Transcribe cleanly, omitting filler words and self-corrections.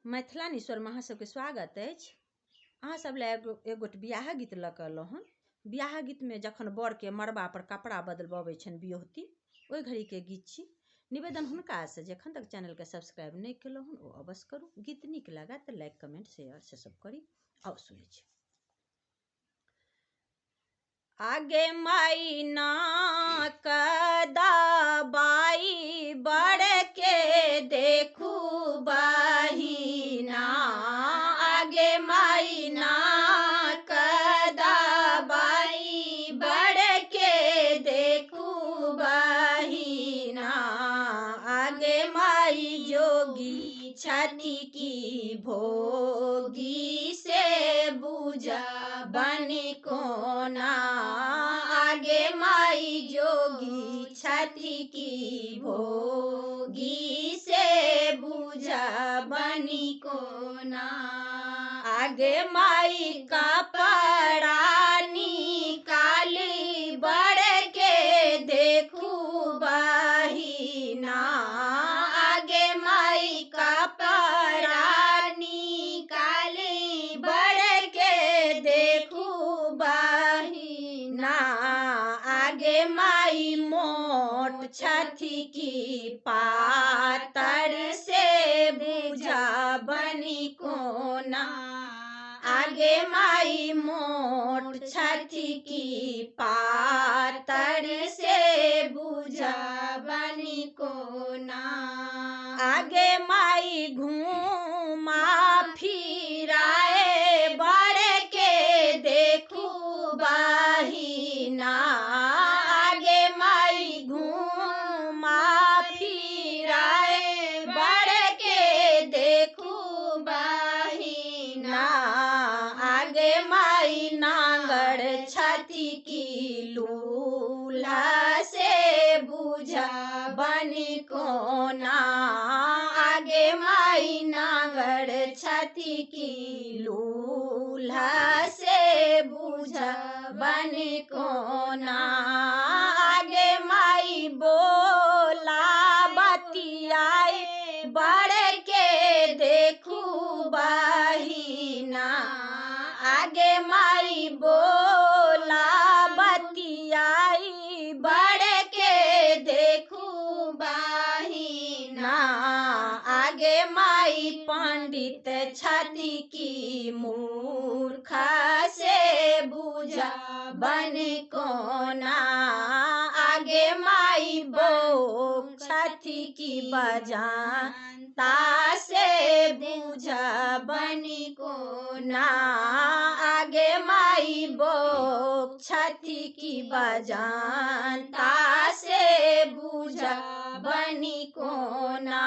मैथिलानीश्वर में अहाँ सबके स्वागत अछि। अहाँ सब ले एगोट बियाह गीत लऽ कऽ अयलहुँ हन। बियाह गीत में जखन बर के मड़बा पर कपड़ा बदलबबै छनि बियोहती, ओहि घड़ी के गीत छी। निवेदन हुनका से जे एखन तक चैनल के सब्सक्राइब नहीं केलहुँ हन ओ अवश्य करू। गीत नीक लगे तऽ लाइक कमेंट शेयर से सब करी। आओ सुनै छी। आगे माई नाक दबाई बड़ के देखू बहिना। आगे माई नाक दबाई बड़ के देखू बहिना। आगे माई जोगी छठी की भोगी से बुझा बनी कोना। आगे माई जोगी छठी की भोगी से बुझा बनी कोना। आगे माई कपड़ा निकाली बड़ के देखू बहिना। आगे माई कपड़ा निकाली बड़ के देखू बहिना। आगे माई मोट छठी की पातर से बुझा बनी कोना। आगे माई मोट छठी की पातर से बुझा बनी कोना। आगे माई घूमा फिराए बड़ के देखू बहिना। आगे माई घूमा फिराए बड़ के देखू बहिना। आगे माई नांगड़ छठी की लूला से बुझा बनी कोना। आगे माई नांगड़ छठी की लूला से बुझा बनी कोना। आगे माई बोला बतियाई बड़ के देखू बहिना। आगे माई बोला बतियाई बड़ के देखू बहिना। आगे माई पंडित छठी की मूर्खा से बुझा बनी कोना। आगे माई बोक छठी की बजानता से बुझा बनी कोना। आगे माई बोक छठी की बजानता से बुझा बनी कोना।